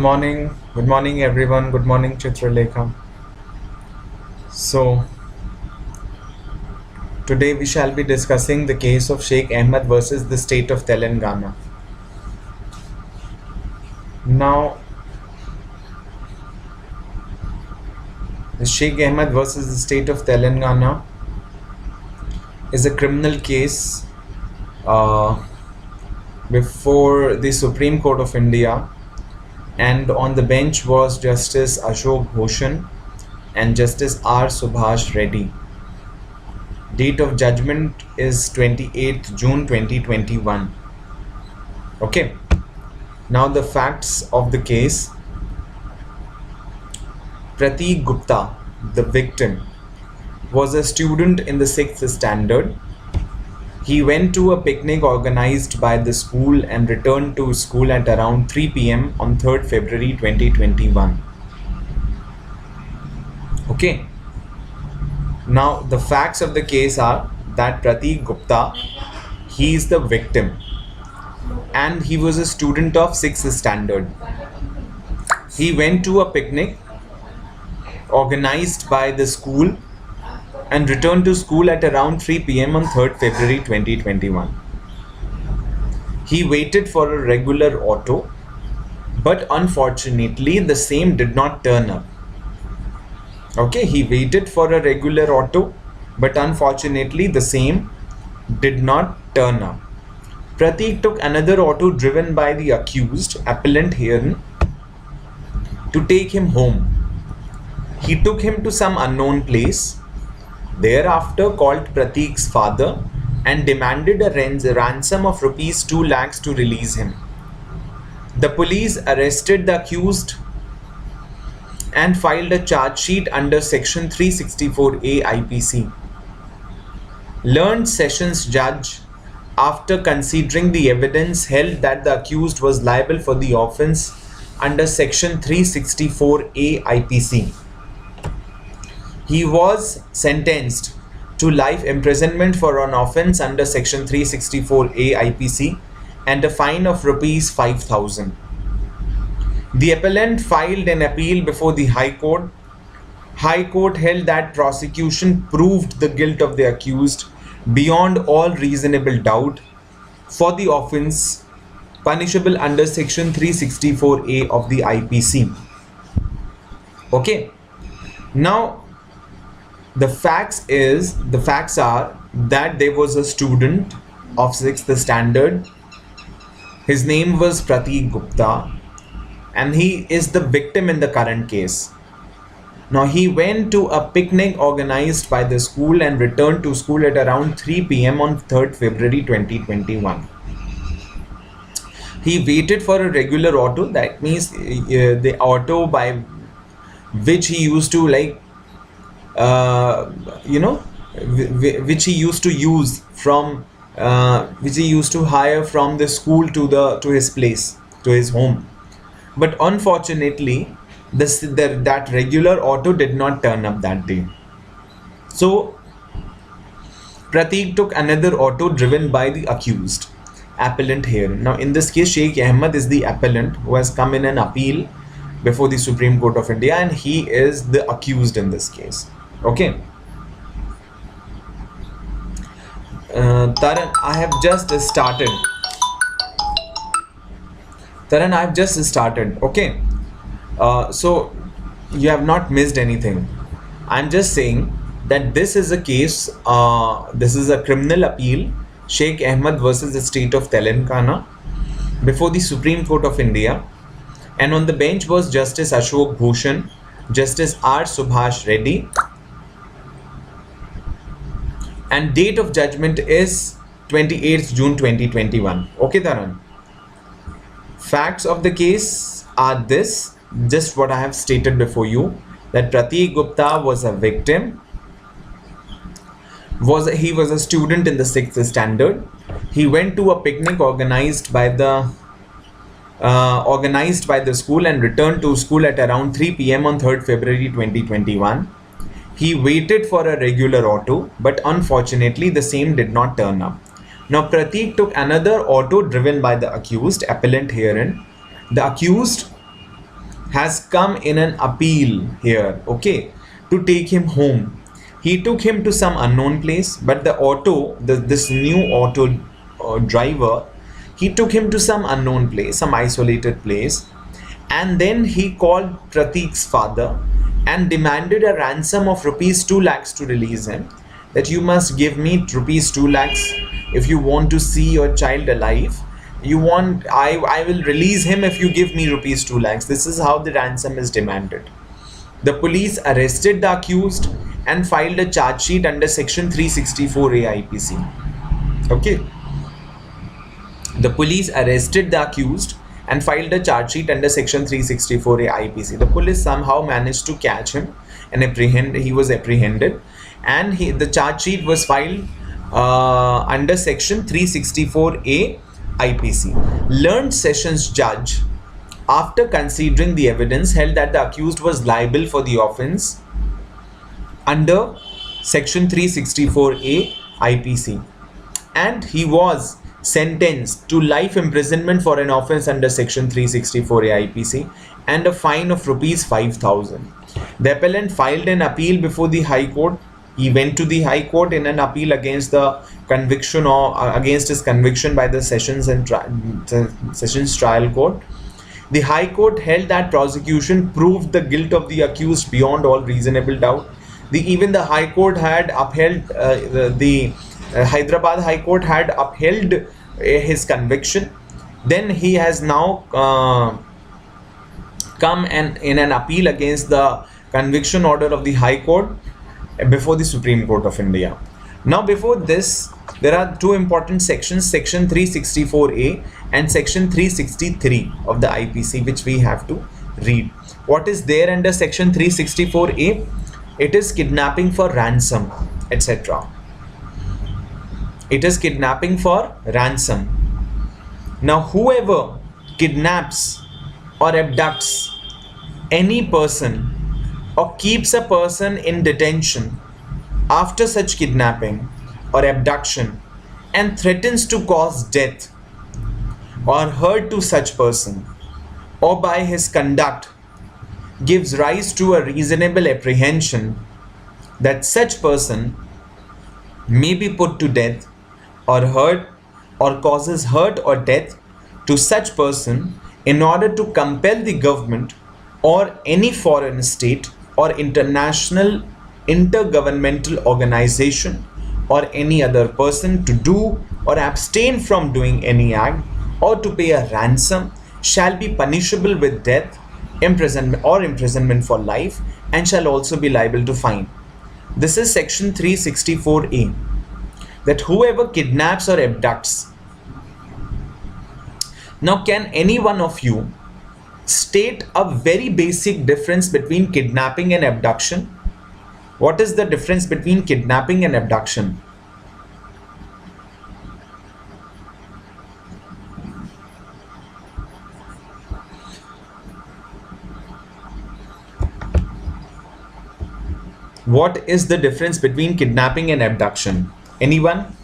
Good morning everyone. Good morning Chitralekha. So today we shall be discussing the case of Shaikh Ahmad versus the state of Telengana. Now, the Shaikh Ahmad versus the state of Telengana is a criminal case before the Supreme Court of India, and on the bench was Justice Ashok Bhushan and Justice R. Subhash Reddy. Date of judgment is 28th June 2021. Okay. Now the facts of the case. Prateek Gupta, the victim, was a student in the 6th standard. He went to a picnic organized by the school and returned to school at around 3 p.m. on 3rd February 2021. Okay. Now the facts of the case are that Prateek Gupta, he is the victim and he was a student of 6th standard. He went to a picnic organized by the school and returned to school at around 3 p.m. on 3rd February 2021. He waited for a regular auto, but unfortunately the same did not turn up. Okay, he waited for a regular auto, but unfortunately the same did not turn up. Prateek took another auto driven by the accused, appellant herein, to take him home. He took him to some unknown place. Thereafter called Prateek's father and demanded a ransom of rupees 2 lakhs to release him. The police arrested the accused and filed a charge sheet under section 364A IPC. Learned Sessions Judge, after considering the evidence, held that the accused was liable for the offence under section 364A IPC. He was sentenced to life imprisonment for an offence under section 364A IPC and a fine of rupees 5,000. The appellant filed an appeal before the High Court. High Court held that prosecution proved the guilt of the accused beyond all reasonable doubt for the offence punishable under section 364A of the IPC. Okay. Now, the facts are that there was a student of 6th standard. His name was Prateek Gupta, and he is the victim in the current case. Now, he went to a picnic organized by the school and returned to school at around 3 p.m. on 3rd February 2021. He waited for a regular auto, that means the auto by which he used to which he used to use from which he used to hire from the school to his place, to his home. But unfortunately that regular auto did not turn up that day. So Prateek took another auto driven by the accused, appellant here. Now in this case, Shaikh Ahmad is the appellant who has come in an appeal before the Supreme Court of India, and he is the accused in this case. Okay. Taran, I have just started. Okay. So you have not missed anything. I'm just saying that this is a case, this is a criminal appeal, Shaikh Ahmad versus the state of Telengana, before the Supreme Court of India. And on the bench was Justice Ashok Bhushan, Justice R. Subhash Reddy, and date of judgment is 28th June 2021. Okay, Taran. Facts of the case are this, just what I have stated before you, that Prateek Gupta was a victim. He was a student in the 6th standard. He went to a picnic organized by the school and returned to school at around 3 p.m. on 3rd February 2021. He waited for a regular auto, but unfortunately the same did not turn up. Now Prateek took another auto driven by the accused, appellant herein. The accused has come in an appeal here, okay, to take him home. He took him to some unknown place, but this new auto driver, he took him to some unknown place, some isolated place, and then he called Pratik's father and demanded a ransom of rupees 2 lakhs to release him. That you must give me rupees 2 lakhs if you want to see your child alive. I will release him if you give me rupees 2 lakhs. This is how the ransom is demanded. The police arrested the accused and filed a charge sheet under section 364A IPC. Okay. The police arrested the accused and filed a charge sheet under section 364A IPC. The police somehow managed to catch him and he was apprehended, and the charge sheet was filed under section 364A IPC. Learned Sessions Judge, after considering the evidence, held that the accused was liable for the offence under section 364A IPC, and he was sentenced to life imprisonment for an offence under section 364A IPC and a fine of rupees 5,000. The appellant filed an appeal before the High Court. He went to the High Court in an appeal against the conviction or against his conviction by the Sessions Trial Court. The High Court held that prosecution proved the guilt of the accused beyond all reasonable doubt. Even the High Court had upheld the Hyderabad High Court had upheld his conviction. Then he has now come in an appeal against the conviction order of the High Court before the Supreme Court of India. Now, before this, there are two important sections, section 364A and section 363 of the IPC, which we have to read. What is there under section 364A? It is kidnapping for ransom, etc. It is kidnapping for ransom. Now, whoever kidnaps or abducts any person or keeps a person in detention after such kidnapping or abduction and threatens to cause death or hurt to such person, or by his conduct gives rise to a reasonable apprehension that such person may be put to death or hurt, or causes hurt or death to such person in order to compel the government or any foreign state or international intergovernmental organization or any other person to do or abstain from doing any act or to pay a ransom, shall be punishable with death, imprisonment for life, and shall also be liable to fine. This is section 364A. That whoever kidnaps or abducts. Now, can any one of you state a very basic difference between kidnapping and abduction? What is the difference between kidnapping and abduction? What is the difference between kidnapping and abduction? Anyone?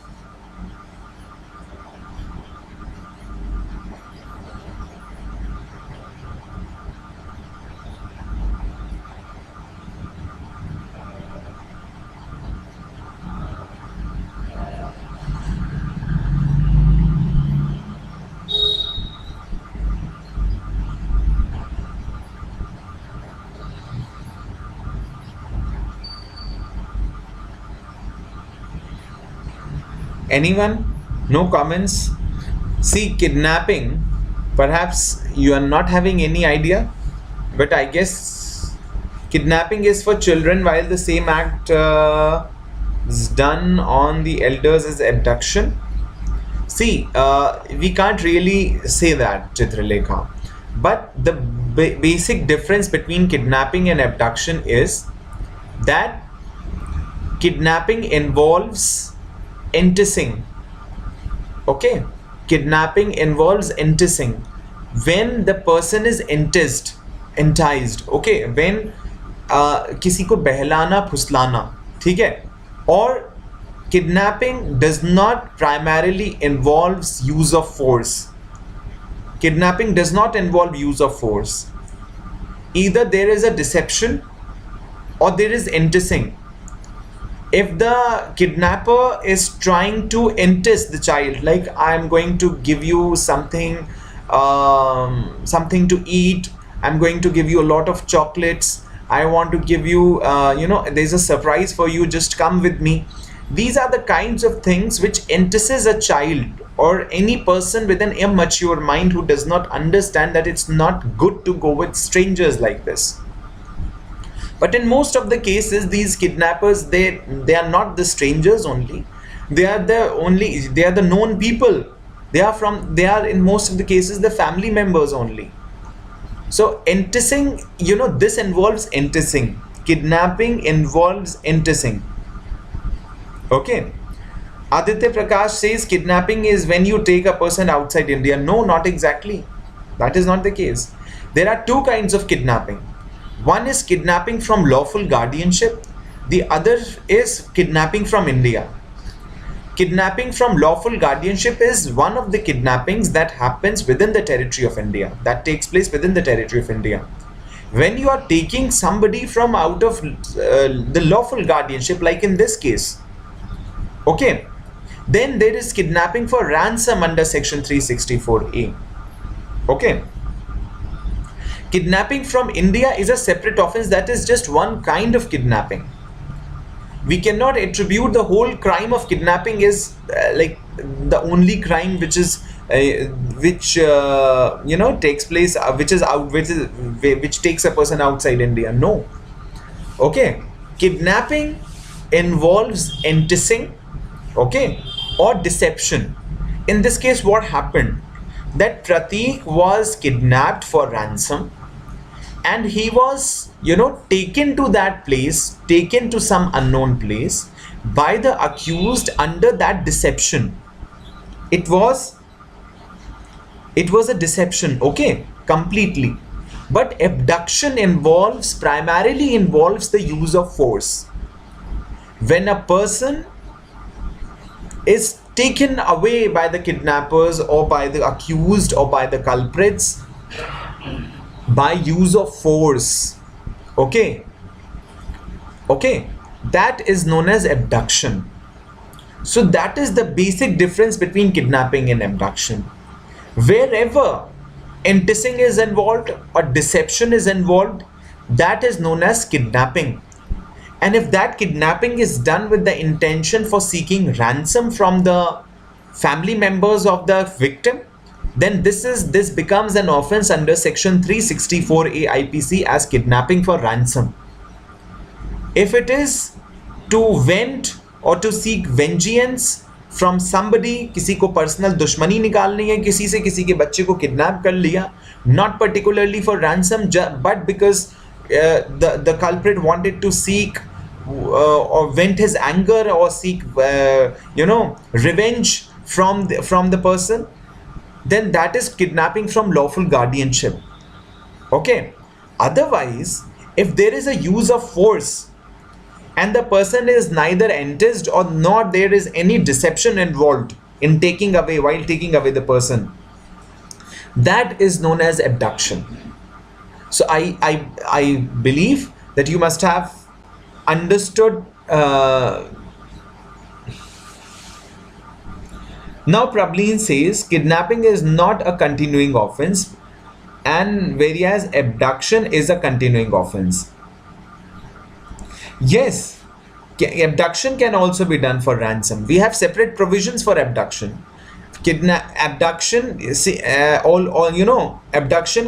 Anyone? No comments? See, kidnapping, perhaps you are not having any idea, but I guess kidnapping is for children, while the same act is done on the elders as abduction. See, we can't really say that, Chitralekha, but the basic difference between kidnapping and abduction is that kidnapping involves enticing. Okay, kidnapping involves enticing. When the person is enticed, okay, when किसी को बहलाना फुसलाना, ठीक है, or kidnapping does not primarily involves use of force. Kidnapping does not involve use of force. either there is a deception or there is enticing. If the kidnapper is trying to entice the child, like I'm going to give you something, something to eat, I'm going to give you a lot of chocolates, I want to give you, there's a surprise for you, just come with me. These are the kinds of things which entices a child or any person with an immature mind who does not understand that it's not good to go with strangers like this. But in most of the cases, these kidnappers, they are not the strangers only. They are the known people. They are in most of the cases the family members only. So enticing, this involves enticing. Kidnapping involves enticing. Okay. Aditya Prakash says kidnapping is when you take a person outside India. No, not exactly. That is not the case. There are two kinds of kidnapping. One is kidnapping from lawful guardianship. The other is kidnapping from India. Kidnapping from lawful guardianship is one of the kidnappings that happens within the territory of India. That takes place within the territory of India. When you are taking somebody from out of the lawful guardianship, like in this case, okay, then there is kidnapping for ransom under section 364A. Okay. Kidnapping from India is a separate offense. That is just one kind of kidnapping. We cannot attribute the whole crime of kidnapping is like the only crime which is takes place, which takes a person outside India. No. Okay. Kidnapping involves enticing, okay, or deception. In this case, what happened? That Pratik was kidnapped for ransom, and he was, taken to that place, taken to some unknown place by the accused under that deception. It was a deception, okay, completely. But abduction primarily involves the use of force. When a person is taken away by the kidnappers or by the accused or by the culprits by use of force, okay, that is known as abduction. So that is the basic difference between kidnapping and abduction. Wherever enticing is involved or deception is involved, that is known as kidnapping. And if that kidnapping is done with the intention for seeking ransom from the family members of the victim, then this becomes an offense under section 364A IPC as kidnapping for ransom. If it is to vent or to seek vengeance from somebody, किसी को personal दुश्मनी निकालनी है, किसी से किसी के बच्चे को kidnap कर लिया, not particularly for ransom, but because the culprit wanted to seek or vent his anger or seek revenge from the person, then that is kidnapping from lawful guardianship. Okay. Otherwise, if there is a use of force and the person is neither enticed or not there is any deception involved in while taking away the person, that is known as abduction. So I believe that you must have understood. Now Prableen says kidnapping is not a continuing offense, and whereas abduction is a continuing offense. Yes, abduction can also be done for ransom. We have separate provisions for abduction. Abduction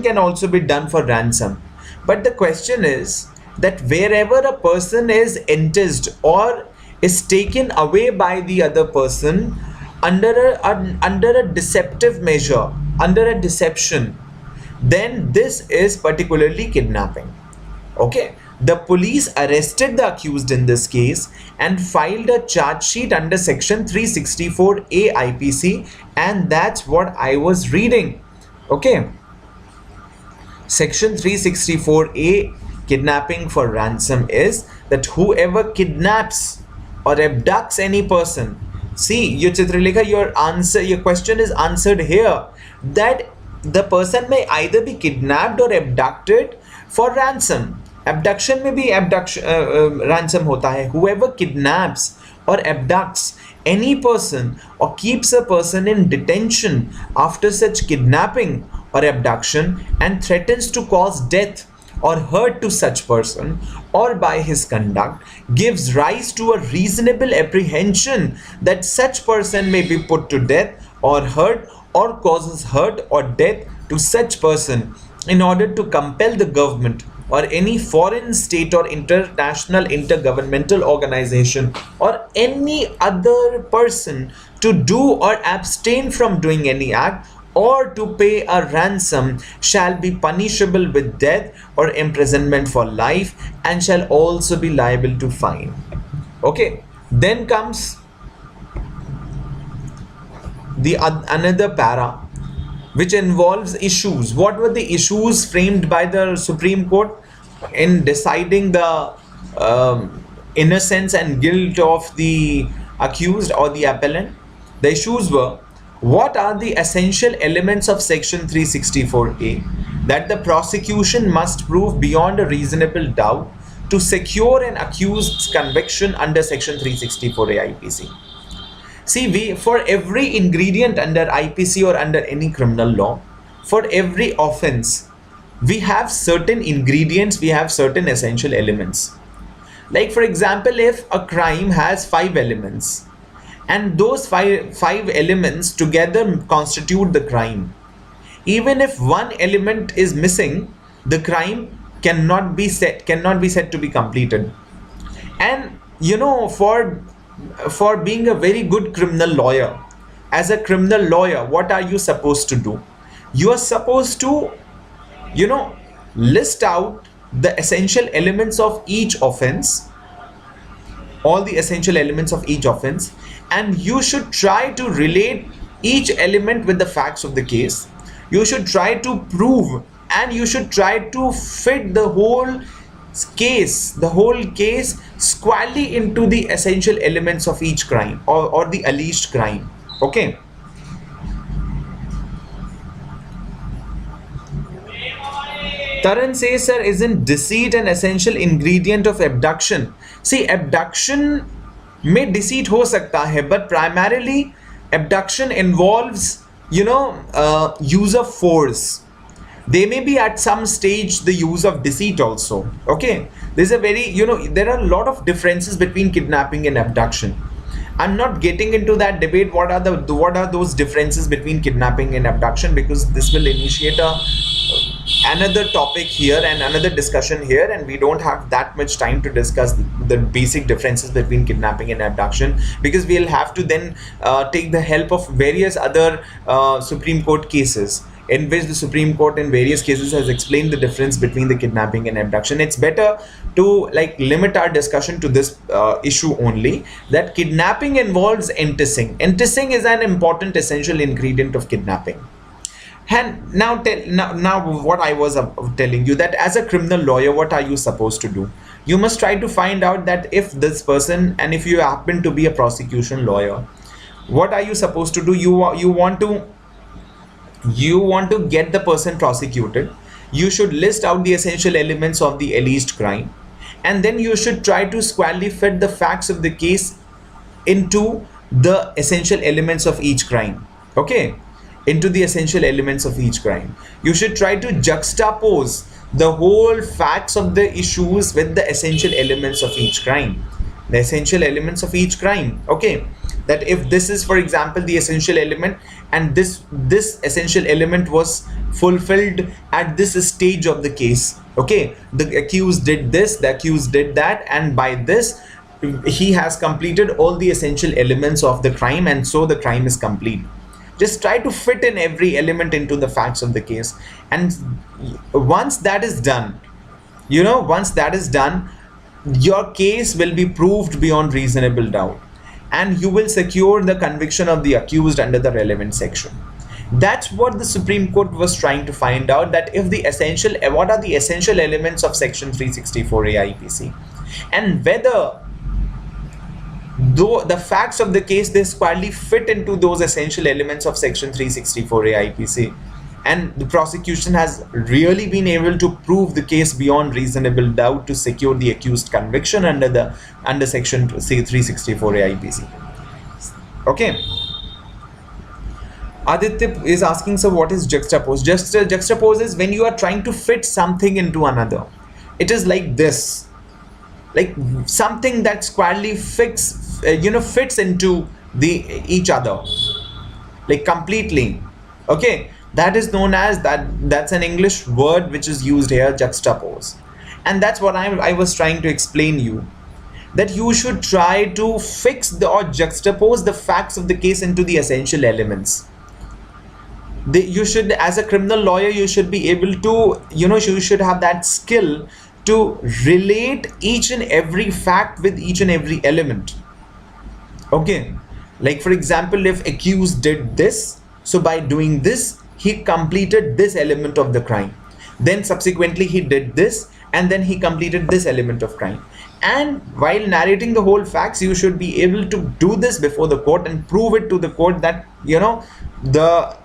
can also be done for ransom. But the question is that wherever a person is enticed or is taken away by the other person under a deceptive measure, under a deception, then this is particularly kidnapping. Okay. The police arrested the accused in this case and filed a charge sheet under section 364A IPC, and that's what I was reading. Okay. Section 364A, kidnapping for ransom, is that whoever kidnaps or abducts any person. See, Chitralekha, your question is answered here, that the person may either be kidnapped or abducted For ransom, abduction में भी abduction ransom होता है. Whoever kidnaps or abducts any person or keeps a person in detention after such kidnapping or abduction and threatens to cause death or hurt to such person, or by his conduct gives rise to a reasonable apprehension that such person may be put to death or hurt, or causes hurt or death to such person in order to compel the government or any foreign state or international intergovernmental organization or any other person to do or abstain from doing any act or to pay a ransom shall be punishable with death or imprisonment for life, and shall also be liable to fine. Okay, then comes the another para which involves issues. What were the issues framed by the Supreme Court in deciding the innocence and guilt of the accused or the appellant? The issues were: what are the essential elements of section 364A that the prosecution must prove beyond a reasonable doubt to secure an accused's conviction under section 364A IPC? See, for every ingredient under IPC or under any criminal law, for every offense, we have certain ingredients, we have certain essential elements. Like for example, if a crime has 5 elements, and those five elements together constitute the crime, even if one element is missing, the crime cannot be said to be completed. And you know, for being a very good criminal lawyer, as a criminal lawyer, what are you supposed to do? You are supposed to, you know, list out the essential elements of each offense, all the essential elements of each offense, and you should try to relate each element with the facts of the case. You should try to prove, and you should try to fit the whole case squarely into the essential elements of each crime or the alleged crime. Okay. Taran says, sir, isn't deceit an essential ingredient of abduction? See, abduction में deceit हो सकता है, but primarily abduction involves, you know, use of force. They may be at some stage the use of deceit also. Okay, there's a very, you know, there are a lot of differences between kidnapping and abduction. I'm not getting into that debate. What are those differences between kidnapping and abduction, because this will initiate another topic here and another discussion here, and we don't have that much time to discuss the basic differences between kidnapping and abduction, because we'll have to then take the help of various other Supreme Court cases, in which the Supreme Court in various cases has explained the difference between the kidnapping and abduction. It's better to like limit our discussion to this issue only, that kidnapping involves enticing. Enticing is an important essential ingredient of kidnapping. And now what I was telling you, that as a criminal lawyer, what are you supposed to do? You must try to find out that if this person, and if you happen to be a prosecution lawyer, what are you supposed to do? You want to get the person prosecuted. You should list out the essential elements of the alleged crime, and then you should try to squarely fit the facts of the case into the essential elements of each crime. Okay, into the essential elements of each crime. You should try to juxtapose the whole facts of the issues with the essential elements of each crime. The essential elements of each crime. Okay, that if this is, for example, the essential element, and this essential element was fulfilled at this stage of the case. Okay, the accused did this, the accused did that, and by this he has completed all the essential elements of the crime, and so the crime is complete. Just try to fit in every element into the facts of the case, and once that is done, you know, once that is done, your case will be proved beyond reasonable doubt, and you will secure the conviction of the accused under the relevant section. That's what the Supreme Court was trying to find out, that if the essential, what are the essential elements of section 364A IPC, and whether though the facts of the case, they squarely fit into those essential elements of section 364A IPC. and the prosecution has really been able to prove the case beyond reasonable doubt to secure the accused conviction under section 364A IPC. Okay. Aditya is asking, so what is juxtapose? Juxtapose is when you are trying to fit something into another. It is like this, like something that squarely fits into each other, like completely. Okay, that is known as that's an English word which is used here, juxtapose. And that's what I was trying to explain you, that you should try to fix or juxtapose the facts of the case into the essential elements. You should, as a criminal lawyer, you should be able to, you should have that skill to relate each and every fact with each and every element. Okay, like for example, if accused did this, so by doing this he completed this element of the crime, then subsequently he did this, and then he completed this element of crime. And while narrating the whole facts, you should be able to do this before the court and prove it to the court that the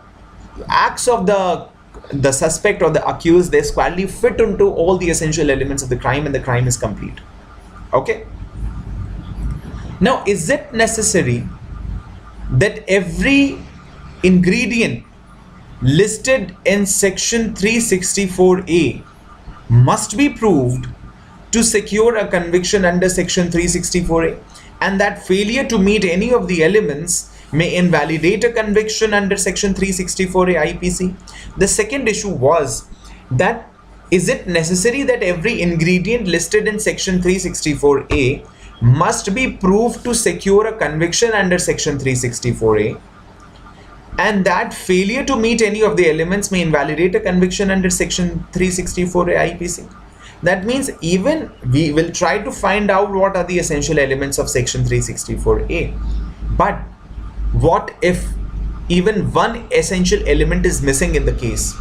acts of the suspect or the accused, they squarely fit into all the essential elements of the crime, and the crime is complete. Okay, now is it necessary that every ingredient listed in section 364A must be proved to secure a conviction under section 364A, and that failure to meet any of the elements may invalidate a conviction under section 364A IPC? The second issue was that is it necessary that every ingredient listed in section 364A must be proved to secure a conviction under section 364A, and that failure to meet any of the elements may invalidate a conviction under section 364A IPC? That means even we will try to find out what are the essential elements of section 364A, but what if even one essential element is missing in the case?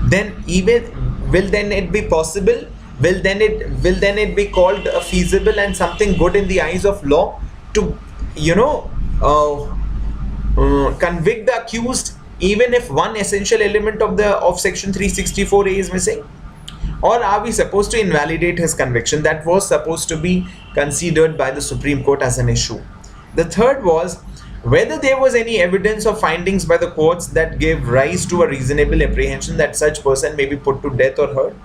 Then will it be possible? Will then it be called a feasible and something good in the eyes of law to convict the accused even if one essential element of section 364A is missing? Or are we supposed to invalidate his conviction? That was supposed to be considered by the Supreme Court as an issue. The third was whether there was any evidence or findings by the courts that gave rise to a reasonable apprehension that such person may be put to death or hurt.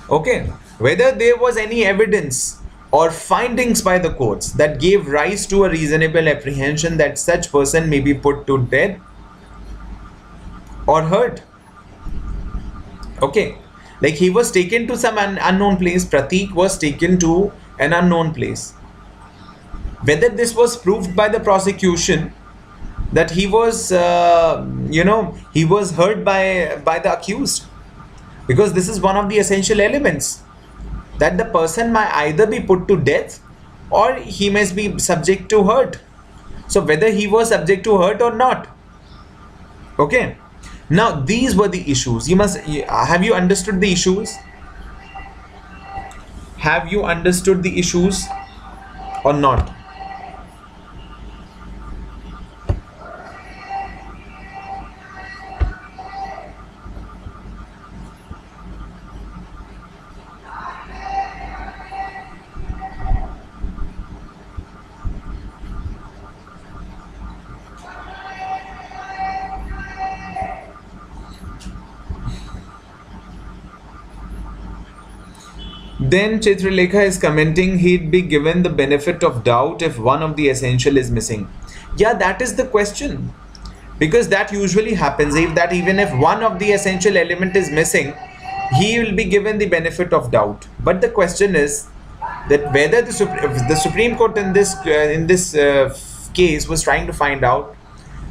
Okay, whether there was any evidence or findings by the courts that gave rise to a reasonable apprehension that such person may be put to death or hurt. Okay, like he was taken to some unknown place, Pratik was taken to an unknown place. Whether this was proved by the prosecution that he was he was hurt by the accused, because this is one of the essential elements, that the person might either be put to death or he must be subject to hurt. So whether he was subject to hurt or not. Okay, now these were the issues. Have you understood the issues? Have you understood the issues or not? Then Chitralekha is commenting he'd be given the benefit of doubt if one of the essential is missing. Yeah, that is the question, because that usually happens, even if one of the essential element is missing, he will be given the benefit of doubt. But the question is that whether the Supreme Court in this case was trying to find out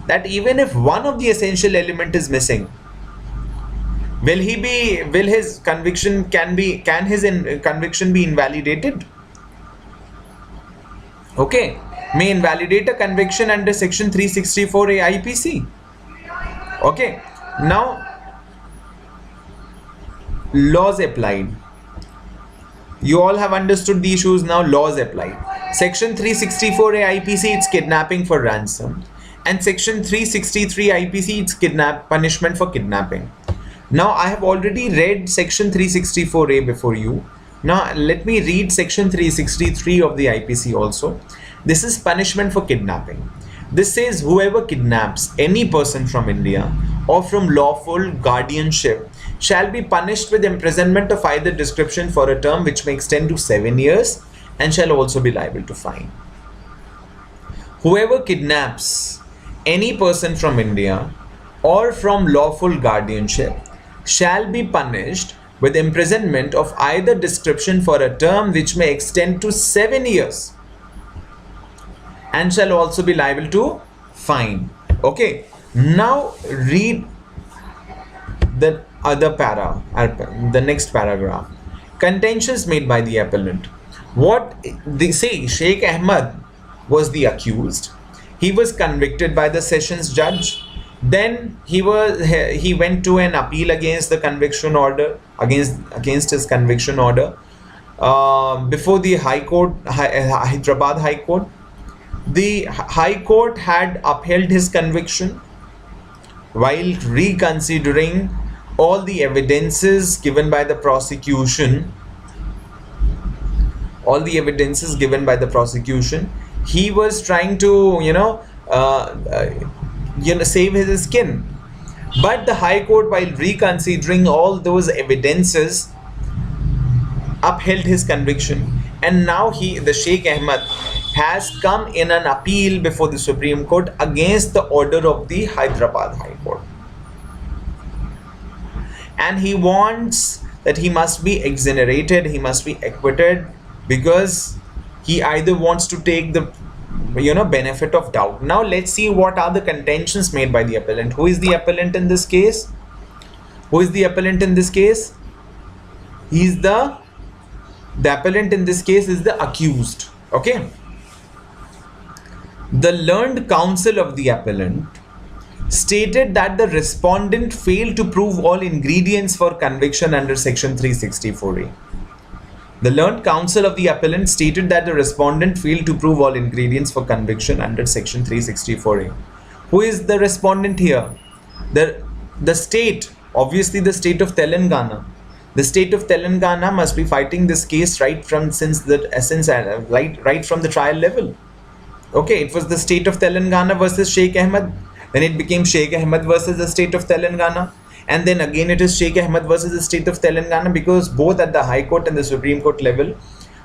that even if one of the essential element is missing, can his conviction be invalidated? Okay, may invalidate a conviction under section 364A IPC. Okay, now laws applied. You all have understood the issues. Now laws applied. Section 364A IPC, it's kidnapping for ransom. And section 363 IPC, it's punishment for kidnapping. Now I have already read section 364A before you. Now let me read section 363 of the IPC also. This is punishment for kidnapping. This says whoever kidnaps any person from India or from lawful guardianship shall be punished with imprisonment of either description for a term which may extend to 7 years and shall also be liable to fine. Whoever kidnaps any person from India or from lawful guardianship shall be punished with imprisonment of either description for a term which may extend to 7 years and shall also be liable to fine. Okay, now read the other the next paragraph. Contentions made by the appellant. What they say, Shaikh Ahmad was the accused. He was convicted by the sessions judge. Then he went to an appeal against the conviction order, against his conviction order before the High Court, Hyderabad High Court. The High Court had upheld his conviction while reconsidering all the evidences given by the prosecution. He was trying to save his skin, but the High Court, while reconsidering all those evidences, upheld his conviction. And now the Shaikh Ahmad has come in an appeal before the Supreme Court against the order of the Hyderabad High Court, and he wants that he must be exonerated, he must be acquitted, because he either wants to take the benefit of doubt. Now let's see what are the contentions made by the appellant. Who is the appellant in this case? He's the appellant in this case is the accused. Okay. The learned counsel of the appellant stated that the respondent failed to prove all ingredients for conviction under section 364A. The learned counsel of the appellant stated that the respondent failed to prove all ingredients for conviction under section 364A. Who is the respondent here? The state, obviously the state of Telengana. The state of Telengana must be fighting this case right from the trial level. Okay, it was the state of Telengana versus Shaikh Ahmad. Then it became Shaikh Ahmad versus the state of Telengana. And then again it is Shaikh Ahmad versus the state of Telengana, because both at the High Court and the Supreme Court level,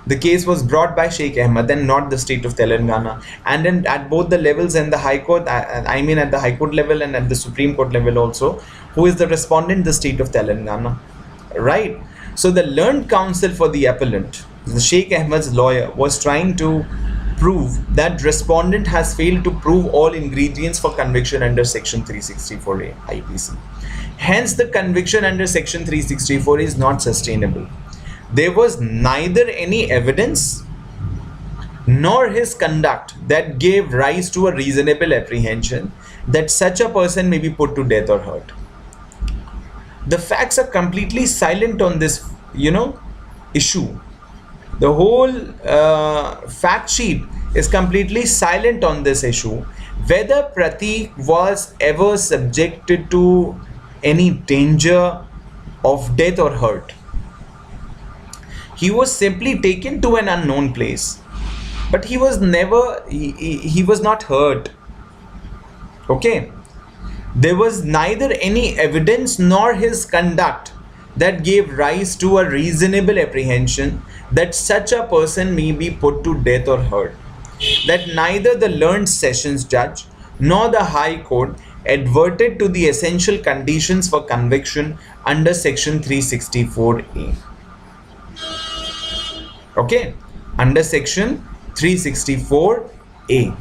the case was brought by Shaikh Ahmad and not the state of Telengana. And then at both the levels and the High Court, I mean at the High Court level and at the Supreme Court level also, who is the respondent? The state of Telengana. Right? So the learned counsel for the appellant, the Shaikh Ahmad's lawyer, was trying to prove that respondent has failed to prove all ingredients for conviction under section 364A IPC. Hence the conviction under section 364 is not sustainable. There was neither any evidence nor his conduct that gave rise to a reasonable apprehension that such a person may be put to death or hurt. The facts are completely silent on this issue. The whole fact sheet is completely silent on this issue, whether Pratik was ever subjected to any danger of death or hurt. He was simply taken to an unknown place, but he was not hurt. Okay, there was neither any evidence nor his conduct that gave rise to a reasonable apprehension that such a person may be put to death or hurt. That neither the learned sessions judge nor the High Court adverted to the essential conditions for conviction under section 364A. Okay, under section 364A,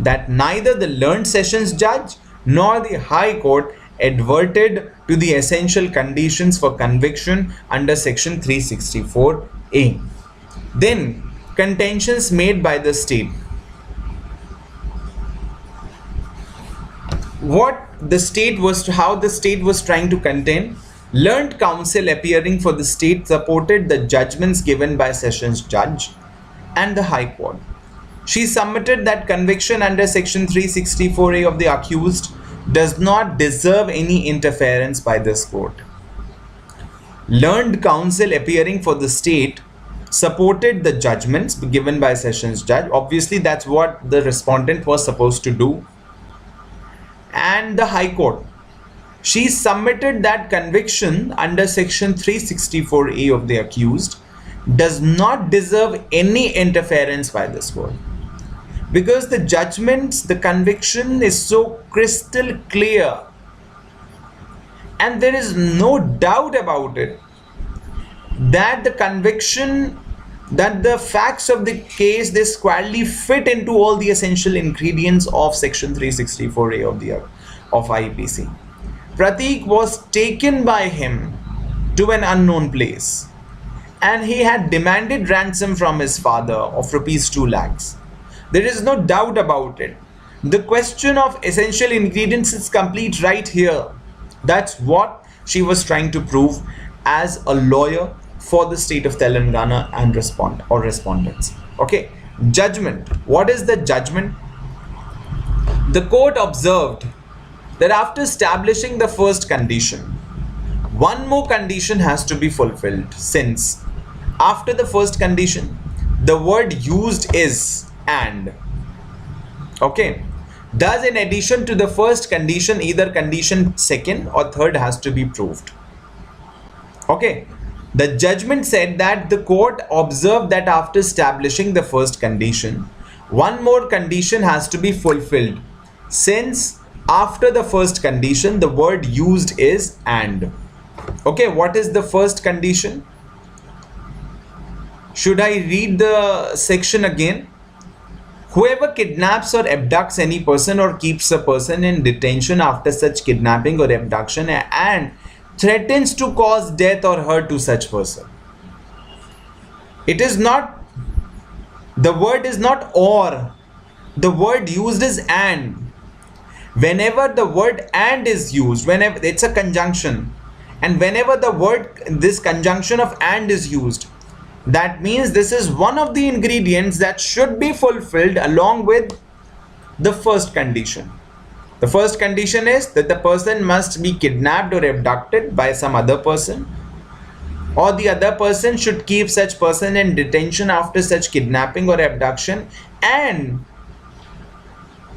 that neither the learned sessions judge nor the High Court adverted to the essential conditions for conviction under section 364A. Then contentions made by the state. How the state was trying to contend. Learned counsel appearing for the state supported the judgments given by sessions judge and the High Court. She submitted that conviction under section 364A of the accused does not deserve any interference by this court. Learned counsel appearing for the state supported the judgments given by sessions judge. Obviously, that's what the respondent was supposed to do. And the High Court, she submitted that conviction under section 364A of the accused does not deserve any interference by this court, because the judgments, the conviction is so crystal clear and there is no doubt about it that the conviction, that the facts of the case, they squarely fit into all the essential ingredients of section 364A of IPC. Pratik was taken by him to an unknown place and he had demanded ransom from his father of rupees 2 lakhs. There is no doubt about it. The question of essential ingredients is complete right here. That's what she was trying to prove as a lawyer for the state of Telengana and respondents. Okay, judgment. What is the judgment? The court observed that after establishing the first condition, one more condition has to be fulfilled, since after the first condition, the word used is and. Okay. Thus, in addition to the first condition, either condition second or third has to be proved. Okay. The judgment said that the court observed that after establishing the first condition, one more condition has to be fulfilled, since after the first condition, the word used is and. Okay. What is the first condition? Should I read the section again? Whoever kidnaps or abducts any person or keeps a person in detention after such kidnapping or abduction and threatens to cause death or hurt to such person. It is not, the word is not or, the word used is and. Whenever the word and is used, whenever it's a conjunction, and whenever the word, this conjunction of and is used, that means this is one of the ingredients that should be fulfilled along with the first condition. The first condition is that the person must be kidnapped or abducted by some other person, or the other person should keep such person in detention after such kidnapping or abduction, and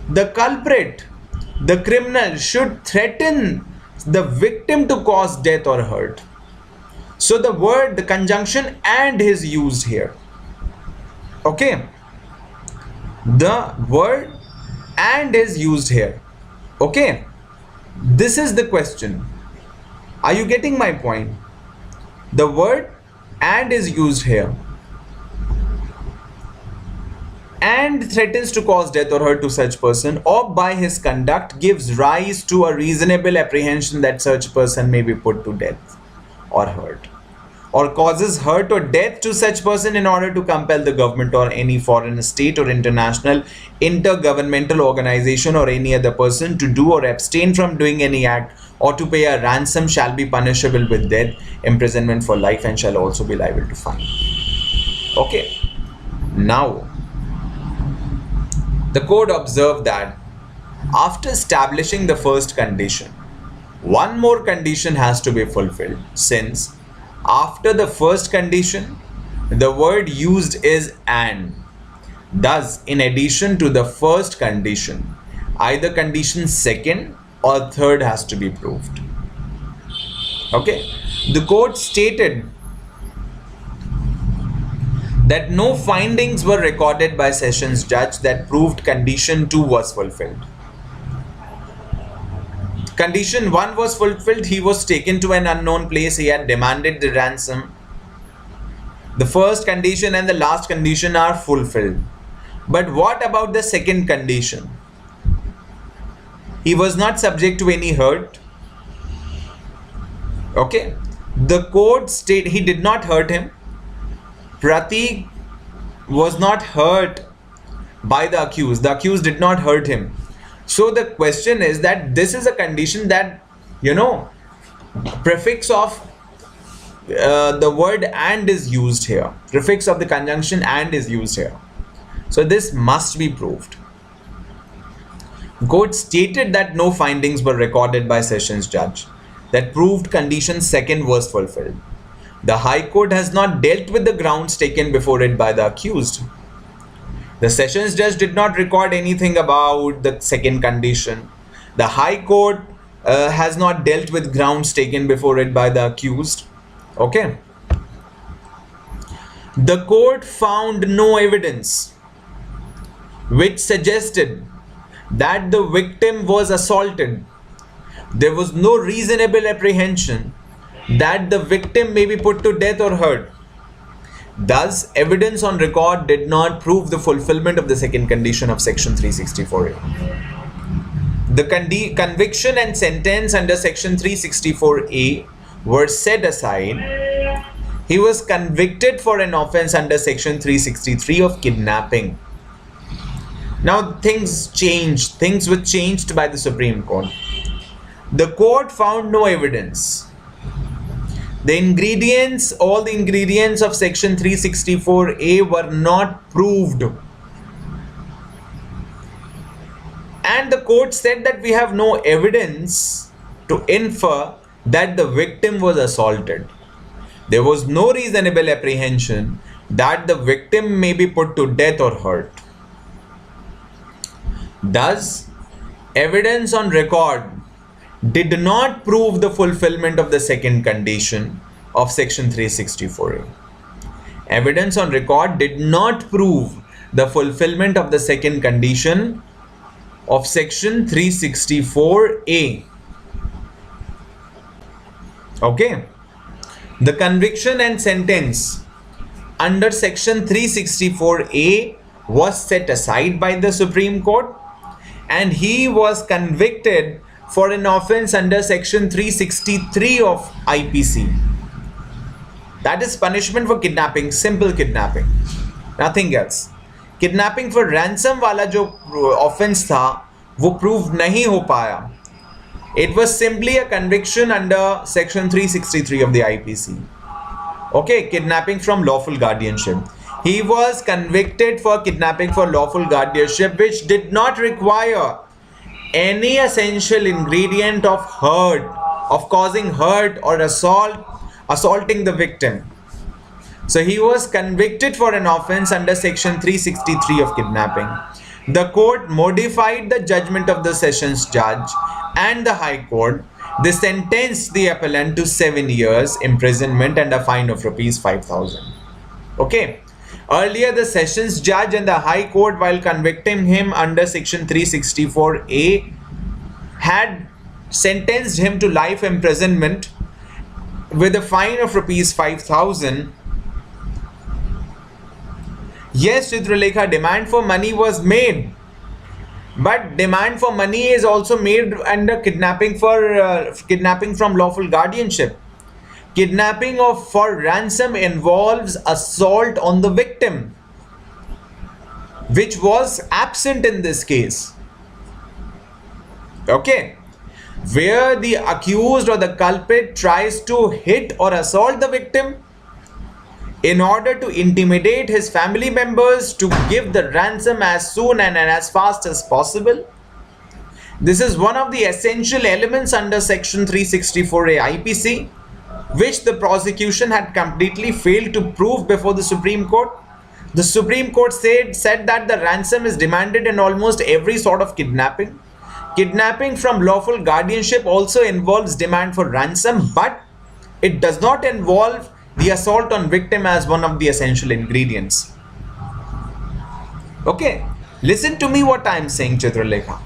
the culprit, the criminal, should threaten the victim to cause death or hurt. So the word, the conjunction and is used here. Okay. The word and is used here. Okay. This is the question. Are you getting my point? The word and is used here. And threatens to cause death or hurt to such person, or by his conduct gives rise to a reasonable apprehension that such person may be put to death or hurt, or causes hurt or death to such person in order to compel the government or any foreign state or international intergovernmental organization or any other person to do or abstain from doing any act or to pay a ransom, shall be punishable with death, imprisonment for life, and shall also be liable to fine. Okay. Now, the court observed that after establishing the first condition, one more condition has to be fulfilled, since after the first condition, the word used is and. Thus, in addition to the first condition, either condition second or third has to be proved. Okay. The court stated that no findings were recorded by sessions judge that proved condition 2 was fulfilled. Condition 1 was fulfilled. He was taken to an unknown place. He had demanded the ransom. The first condition and the last condition are fulfilled. But what about the second condition? He was not subject to any hurt. Okay. The court stated he did not hurt him. Pratik was not hurt by the accused. The accused did not hurt him. So the question is that this is a condition that, prefix of the word and is used here. Prefix of the conjunction and is used here. So this must be proved. Court stated that no findings were recorded by sessions judge that proved condition second was fulfilled. The High Court has not dealt with the grounds taken before it by the accused. The sessions judge did not record anything about the second condition. The High Court has not dealt with grounds taken before it by the accused. Okay. The court found no evidence which suggested that the victim was assaulted. There was no reasonable apprehension that the victim may be put to death or hurt. Thus, evidence on record did not prove the fulfillment of the second condition of Section 364A. The conviction and sentence under Section 364A were set aside. He was convicted for an offense under Section 363 of kidnapping. Now things changed. Things were changed by the Supreme Court. The court found no evidence. The ingredients, all the ingredients of Section 364A were not proved. And the court said that we have no evidence to infer that the victim was assaulted. There was no reasonable apprehension that the victim may be put to death or hurt. Thus, evidence on record did not prove the fulfillment of the second condition of Section 364A. Evidence on record did not prove the fulfillment of the second condition of Section 364A. Okay. The conviction and sentence under Section 364A was set aside by the Supreme Court, and he was convicted for an offense under Section 363 of IPC. That is punishment for kidnapping, simple kidnapping, nothing else. Kidnapping for ransom वाला जो offense था, वो prove नहीं हो पाया. It was simply a conviction under Section 363 of the IPC. Okay, kidnapping from lawful guardianship. He was convicted for kidnapping for lawful guardianship, which did not require any essential ingredient of hurt, of causing hurt or assaulting the victim. So he was convicted for an offense under Section 363 of kidnapping. The court modified the judgment of the sessions judge and the High Court. They sentenced the appellant to 7 years imprisonment and a fine of ₹5,000. Okay. Earlier, the sessions judge and the High Court, while convicting him under Section 364A, had sentenced him to life imprisonment with a fine of ₹5,000. Yes, Chitralekha, demand for money was made, but demand for money is also made under kidnapping from lawful guardianship. Kidnapping for ransom involves assault on the victim, which was absent in this case. Okay, where the accused or the culprit tries to hit or assault the victim in order to intimidate his family members to give the ransom as soon and as fast as possible. This is one of the essential elements under Section 364A IPC, which the prosecution had completely failed to prove before the Supreme Court. The Supreme Court said that the ransom is demanded in almost every sort of kidnapping. Kidnapping from lawful guardianship also involves demand for ransom, but it does not involve the assault on victim as one of the essential ingredients. Okay, listen to me what I am saying, Chitralekha.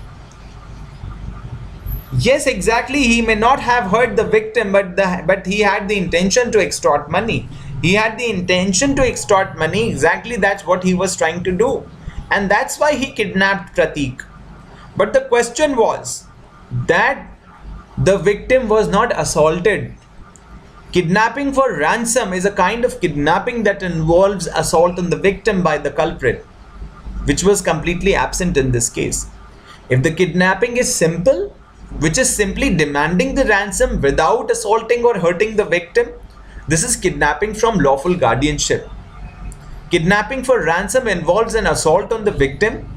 Yes, exactly, he may not have hurt the victim, but he had the intention to extort money. He had the intention to extort money, exactly that's what he was trying to do. And that's why he kidnapped Pratik. But the question was that the victim was not assaulted. Kidnapping for ransom is a kind of kidnapping that involves assault on the victim by the culprit, which was completely absent in this case. If the kidnapping is simple, which is simply demanding the ransom without assaulting or hurting the victim, this is kidnapping from lawful guardianship. Kidnapping for ransom involves an assault on the victim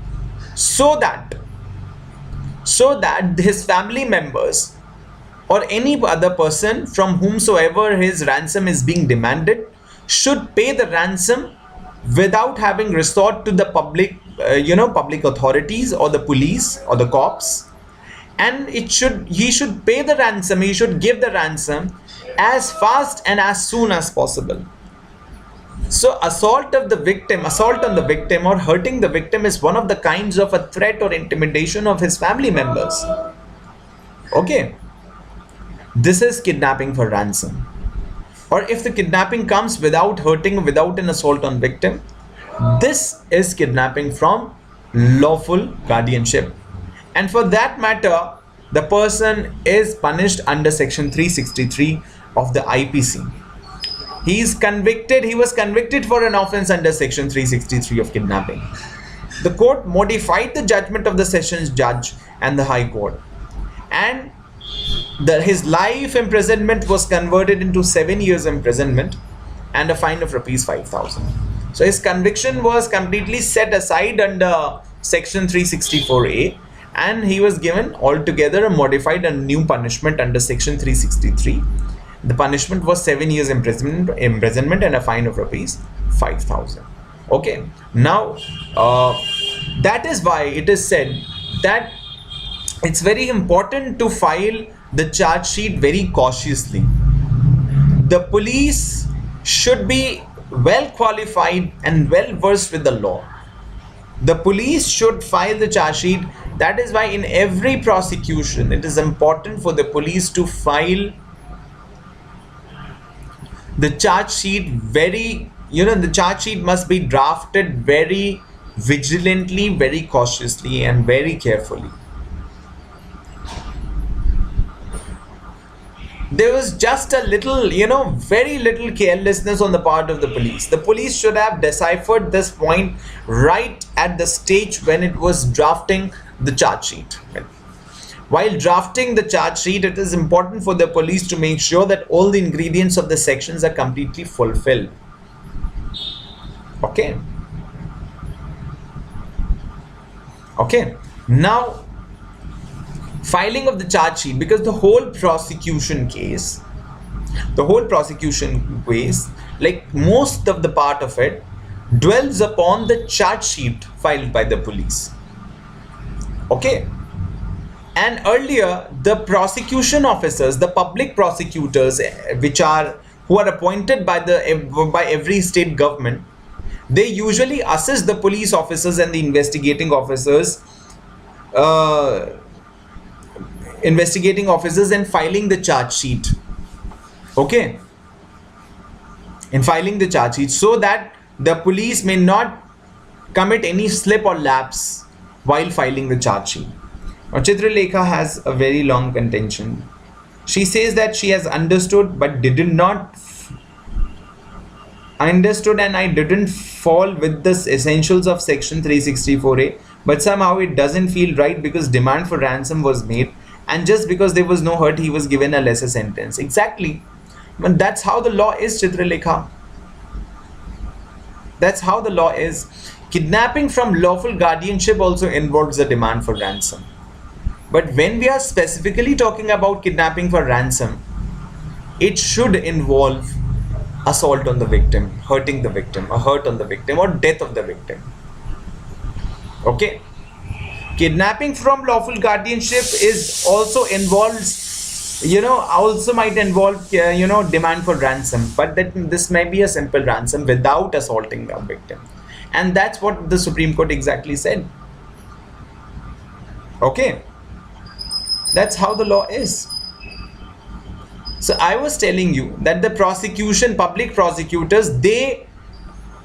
so that his family members or any other person from whomsoever his ransom is being demanded should pay the ransom without having resort to the public authorities or the police or the cops. And he should pay the ransom, he should give the ransom as fast and as soon as possible. So assault on the victim or hurting the victim is one of the kinds of a threat or intimidation of his family members. Okay, this is kidnapping for ransom. Or if the kidnapping comes without hurting, without an assault on victim, this is kidnapping from lawful guardianship. And for that matter, the person is punished under section 363 of the IPC. He was convicted for an offense under section 363 of kidnapping. The court modified the judgment of the sessions judge and the High Court, and his life imprisonment was converted into 7 years imprisonment and a fine of rupees 5,000. So his conviction was completely set aside under section 364A, and he was given altogether a modified and new punishment under section 363. The punishment was 7 years imprisonment and a fine of rupees 5,000. Okay, now that is why it is said that it's very important to file the charge sheet very cautiously. The police should be well qualified and well versed with the law. The police should file the charge sheet. That is why in every prosecution it is important for the police to file the charge sheet the charge sheet must be drafted very vigilantly, very cautiously, and very carefully. There was just a little, very little carelessness on the part of the police. The police should have deciphered this point right at the stage when it was drafting the charge sheet. While drafting the charge sheet, it is important for the police to make sure that all the ingredients of the sections are completely fulfilled. Okay. Now, filing of the charge sheet, because the whole prosecution case, like most of the part of it, dwells upon the charge sheet filed by the police. Okay. And earlier, the prosecution officers, the public prosecutors, who are appointed by every state government, they usually assist the police officers and the investigating officers in filing the charge sheet. Okay, in filing the charge sheet, so that the police may not commit any slip or lapse while filing the charge sheet. Now, Chitralekha has a very long contention. She says that she has understood but and I didn't fall with the essentials of section 364A, but somehow it doesn't feel right because demand for ransom was made, and just because there was no hurt, he was given a lesser sentence. Exactly. But that's how the law is, Chitralekha. That's how the law is. Kidnapping from lawful guardianship also involves a demand for ransom. But when we are specifically talking about kidnapping for ransom, it should involve assault on the victim, hurting the victim, or hurt on the victim, or death of the victim. Okay. Kidnapping from lawful guardianship might involve demand for ransom, but this may be a simple ransom without assaulting the victim. And that's what the Supreme Court exactly said. Okay. That's how the law is. So I was telling you that the public prosecutors, they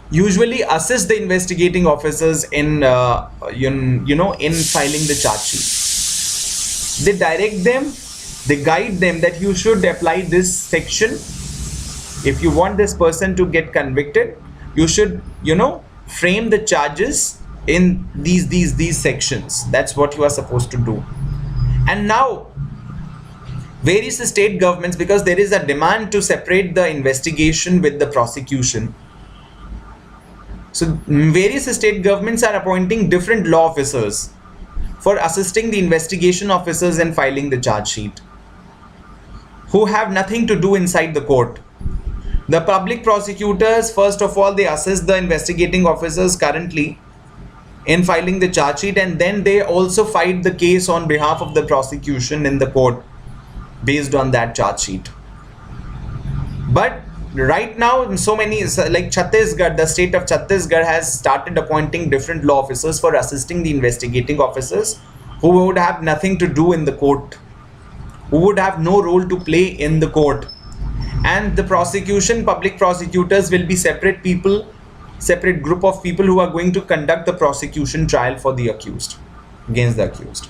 usually assist the investigating officers in filing the charge sheet. They direct them, they guide them that you should apply this section. If you want this person to get convicted, you should, frame the charges in these sections. That's what you are supposed to do. And now, various state governments, because there is a demand to separate the investigation with the prosecution, So various state governments are appointing different law officers for assisting the investigation officers in filing the charge sheet, who have nothing to do inside the court. The public prosecutors, first of all, they assist the investigating officers currently in filing the charge sheet, and then they also fight the case on behalf of the prosecution in the court based on that charge sheet. But right now, so many, like Chhattisgarh, the state of Chhattisgarh has started appointing different law officers for assisting the investigating officers who would have nothing to do in the court, who would have no role to play in the court. And the prosecution, public prosecutors will be separate people, separate group of people who are going to conduct the prosecution trial for the accused, against the accused.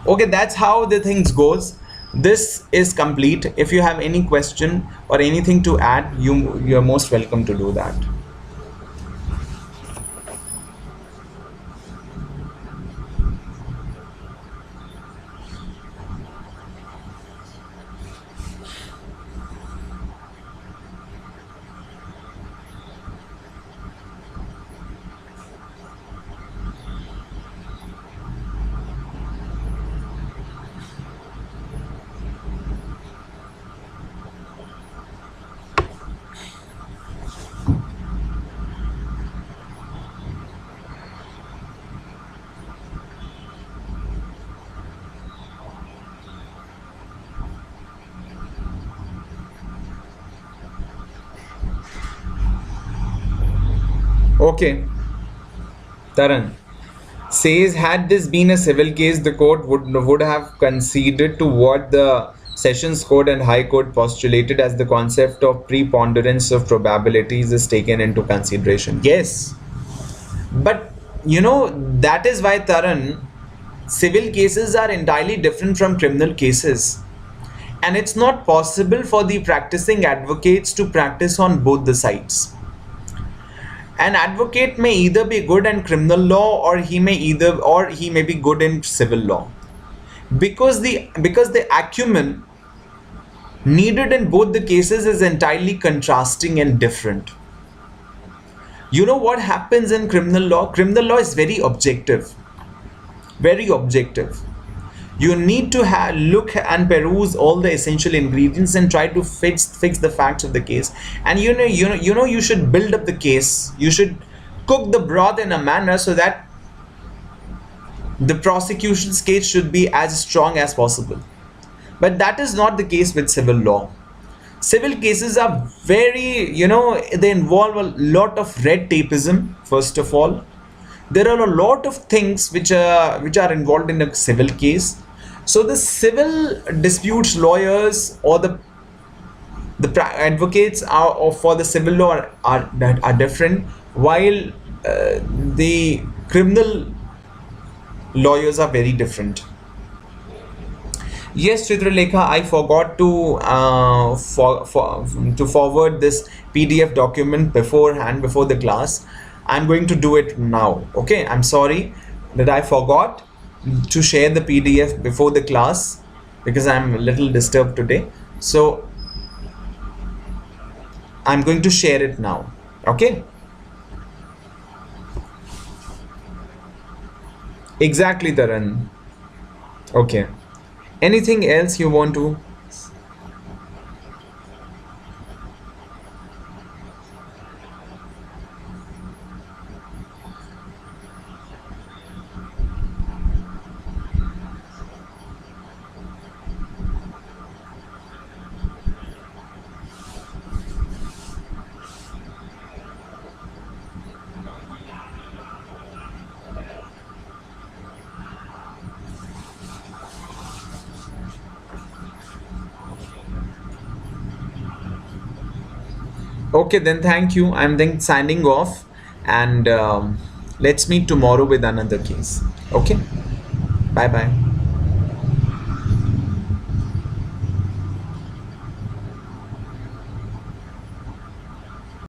Okay, that's how the things goes. This is complete. If you have any question or anything to add, you're most welcome to do that. Okay, Taran says, had this been a civil case, the court would have conceded to what the Sessions Court and High Court postulated as the concept of preponderance of probabilities is taken into consideration. Yes, but that is why, Taran, civil cases are entirely different from criminal cases, and it's not possible for the practicing advocates to practice on both the sides. An advocate may either be good in criminal law, or he may be good in civil law, because the acumen needed in both the cases is entirely contrasting and different. You know what happens in criminal law? Criminal law is very objective, very objective. You need to look and peruse all the essential ingredients and try to fix the facts of the case. And you should build up the case. You should cook the broth in a manner so that the prosecution's case should be as strong as possible. But that is not the case with civil law. Civil cases are very, they involve a lot of red tapeism. First of all, there are a lot of things which are involved in a civil case. So the civil disputes lawyers or the advocates for the civil law are different, while the criminal lawyers are very different. Yes, Chitralekha, I forgot to forward this PDF document beforehand, before the class. I'm going to do it now. Okay, I'm sorry that I forgot to share the PDF before the class because I'm a little disturbed today. So I'm going to share it now. Okay. Exactly, Taran. Okay. Anything else you want to? Okay, then thank you. I'm then signing off, and let's meet tomorrow with another case. Okay, bye bye.